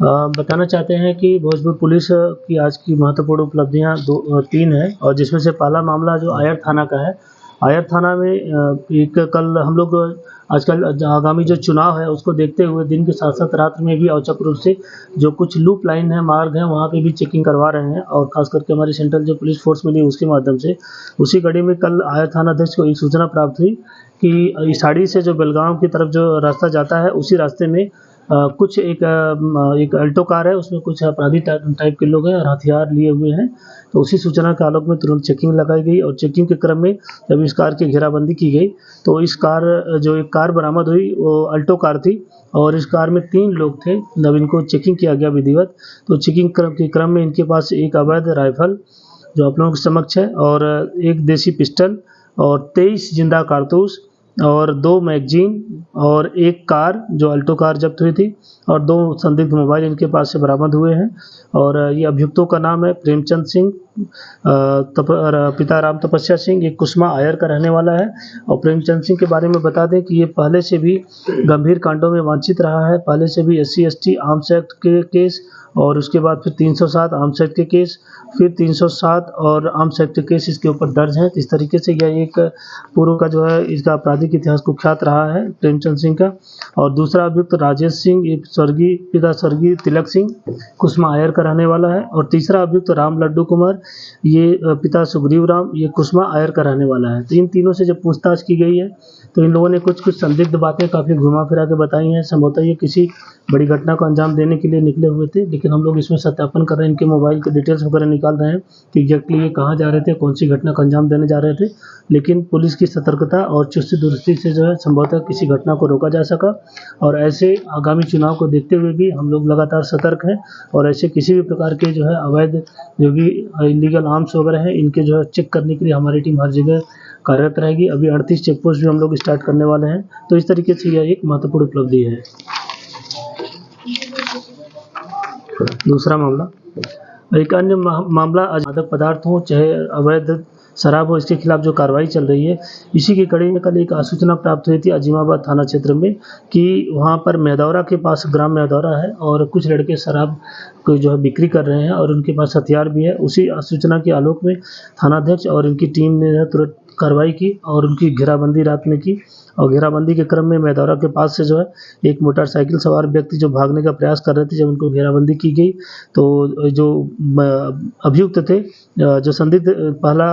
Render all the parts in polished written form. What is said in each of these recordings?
बताना चाहते हैं कि भोजपुर पुलिस की आज की महत्वपूर्ण उपलब्धियाँ 3 हैं और जिसमें से पहला मामला जो आयर थाना का है। आयर थाना में एक कल हम लोग आजकल आगामी जो चुनाव है उसको देखते हुए दिन के साथ-साथ रात में भी औचक रूप से जो कुछ लूप लाइन है, मार्ग है, वहाँ पे भी चेकिंग करवा रहे हैं और ख़ास करके हमारी सेंट्रल जो पुलिस फ़ोर्स मिली उसके माध्यम से। उसी कड़ी में कल आयर थाना अध्यक्ष को एक सूचना प्राप्त हुई कि इसाड़ी से जो बेलगाम की तरफ जो रास्ता जाता है उसी रास्ते में कुछ एक अल्टो कार है, उसमें कुछ अपराधी टाइप के लोग हैं और हथियार लिए हुए हैं। तो उसी सूचना के आलोक में तुरंत चेकिंग लगाई गई और चेकिंग के क्रम में जब इस कार की घेराबंदी की गई, तो इस कार जो एक कार बरामद हुई वो अल्टो कार थी और इस कार में 3 लोग थे। जब इनको चेकिंग किया गया विधिवत, तो चेकिंग के क्रम में इनके पास एक अवैध राइफ़ल जो आप लोगों के समक्ष है और एक देसी पिस्टल और 23 जिंदा कारतूस और 2 मैगज़ीन और एक कार जो अल्टो कार जब्त हुई थी और 2 संदिग्ध मोबाइल इनके पास से बरामद हुए हैं। और ये अभियुक्तों का नाम है प्रेमचंद सिंह, पिता राम तपस्या सिंह, ये कुसमा आयर का रहने वाला है। और प्रेमचंद सिंह के बारे में बता दें कि ये पहले से भी गंभीर कांडों में वांछित रहा है। पहले से भी SC/ST आर्म्स एक्ट के केस और उसके बाद फिर 307 आर्म्स एक्ट के केस, फिर 307 और आर्म्स एक्ट के केस इसके ऊपर दर्ज हैं। इस तरीके से यह एक पूर्व का जो है इसका आपराधिक इतिहास कुख्यात रहा है प्रेमचंद सिंह का। और दूसरा अभियुक्त राजेश सिंह, ये पिता स्वर्गीय तिलक सिंह, कुसमा आयर का रहने वाला है। और तीसरा अभियुक्त राम लड्डू कुमार, ये पिता सुग्रीव राम, ये कुसमा आयर का रहने वाला है। तो इन तीनों से जब पूछताछ की गई है तो इन लोगों ने कुछ संदिग्ध बातें काफ़ी घुमा-फिरा के बताई हैं। संभवतः ये किसी बड़ी घटना को अंजाम देने के लिए निकले हुए थे, लेकिन हम लोग इसमें सत्यापन कर रहे हैं, इनके मोबाइल के डिटेल्स वगैरह निकाल रहे हैं कि एग्ज़ैक्टली ये कहाँ जा रहे थे, कौन-सी घटना को अंजाम देने जा रहे थे। लेकिन पुलिस की सतर्कता और चुस्ती-दुरुस्ती से जो है संभवतः किसी घटना को रोका जा सका और ऐसे आगामी चुनाव को देखते हुए भी हम लोग लगातार सतर्क हैं और ऐसे किसी भी प्रकार के जो है अवैध जो भी इल्लीगल आर्म्स वगैरह हैं, इनके जो है चेक करने के लिए हमारी टीम हर जगह कार्यरत रहेगी। अभी 38 चेक पोस्ट भी हम लोग स्टार्ट करने वाले हैं। तो इस तरीके से यह एक महत्वपूर्ण उपलब्धि है। दूसरा मामला, एक अन्य मामला मादक पदार्थ हो चाहे अवैध शराब हो, इसके खिलाफ जो कार्रवाई चल रही है, इसी की कड़ी में कल एक सूचना प्राप्त हुई थी अजीमाबाद थाना क्षेत्र में कि वहाँ पर मेहदौरा के पास ग्राम मेहदौरा है और कुछ लड़के शराब को जो है बिक्री कर रहे हैं और उनके पास हथियार भी है। उसी सूचना के आलोक में थानाध्यक्ष और इनकी टीम ने तुरंत कार्रवाई की और उनकी घेराबंदी रात में की। और घेराबंदी के क्रम में मेहदौरा के पास से जो है एक मोटरसाइकिल सवार व्यक्ति जो भागने का प्रयास कर रहे थे, जब उनको घेराबंदी की गई तो जो अभियुक्त थे, जो संदिग्ध पहला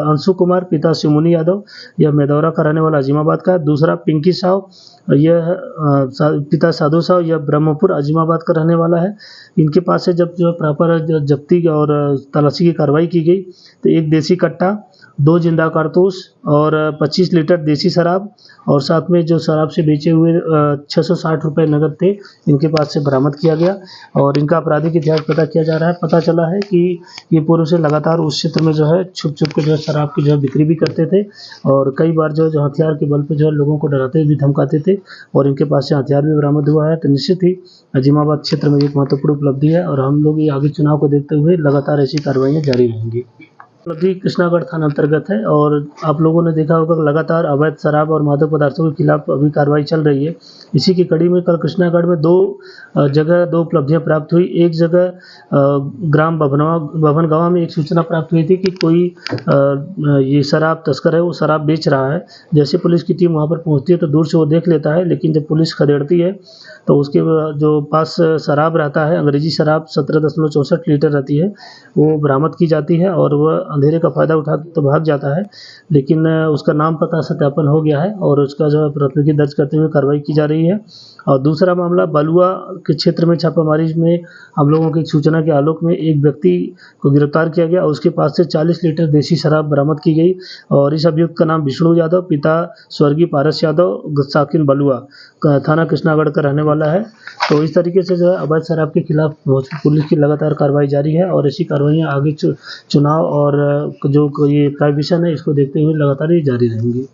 अंशु कुमार पिता शिवमुनि यादव, यह मेहदौरा का रहने वाला अजीमाबाद का है। दूसरा पिंकी साव, यह पिता साधु साव, यह ब्रह्मपुर अजीमाबाद का रहने वाला है। इनके पास से जब जो प्रॉपर जब्ती और तलाशी की कार्रवाई की गई तो एक देसी कट्टा, 2 जिंदा कारतूस और 25 लीटर देसी शराब और साथ में जो शराब से बेचे हुए 660 रुपये नकद थे, इनके पास से बरामद किया गया। और इनका आपराधिक इतिहास पता किया जा रहा है। पता चला है कि ये पूर्व से लगातार उस क्षेत्र में जो है छुप-छुप के जो है शराब की जो है बिक्री भी करते थे और कई बार जो हथियार के बल पे जो है लोगों को डराते भी धमकाते थे और इनके पास से हथियार भी बरामद हुआ है। तो निश्चित ही अजीमाबाद क्षेत्र में एक महत्वपूर्ण उपलब्धि है और हम लोग ये आगे चुनाव को देखते हुए लगातार ऐसी कार्रवाइयाँ जारी रहेंगी। उपलब्धि कृष्णागढ़ थाना अंतर्गत है और आप लोगों ने देखा होगा लगातार अवैध शराब और मादक पदार्थों के खिलाफ अभी कार्रवाई चल रही है। इसी की कड़ी में कल कृष्णागढ़ में 2 जगह 2 उपलब्धियां प्राप्त हुई। एक जगह ग्राम बभनगांव में एक सूचना प्राप्त हुई थी कि कोई ये शराब तस्कर है, वो शराब बेच रहा है। जैसे पुलिस की टीम वहाँ पर पहुँचती है तो दूर से वो देख लेता है, लेकिन जब पुलिस खदेड़ती है तो उसके जो पास शराब रहता है, अंग्रेजी शराब 17.64 लीटर रहती है, वो बरामद की जाती है और वह अंधेरे का फ़ायदा उठा तो भाग जाता है। लेकिन उसका नाम पता सत्यापन हो गया है और उसका जो है प्राथमिकी दर्ज करते हुए कार्रवाई की जा रही है। और दूसरा मामला बलुआ के क्षेत्र में छापामारी में हम लोगों की सूचना के आलोक में एक व्यक्ति को गिरफ्तार किया गया और उसके पास से 40 लीटर देसी शराब बरामद की गई। और इस अभियुक्त का नाम विष्णु यादव, पिता स्वर्गीय पारस यादव, साकिन बलुआ, थाना कृष्णागढ़ का रहने वाला है। तो इस तरीके से जो है अवैध शराब के खिलाफ भोजपुर पुलिस की लगातार कार्रवाई जारी है और ऐसी कार्रवाइयाँ आगे चुनाव और जो ये प्रोहिबिशन है इसको देखते हुए लगातार ये जारी रहेंगी।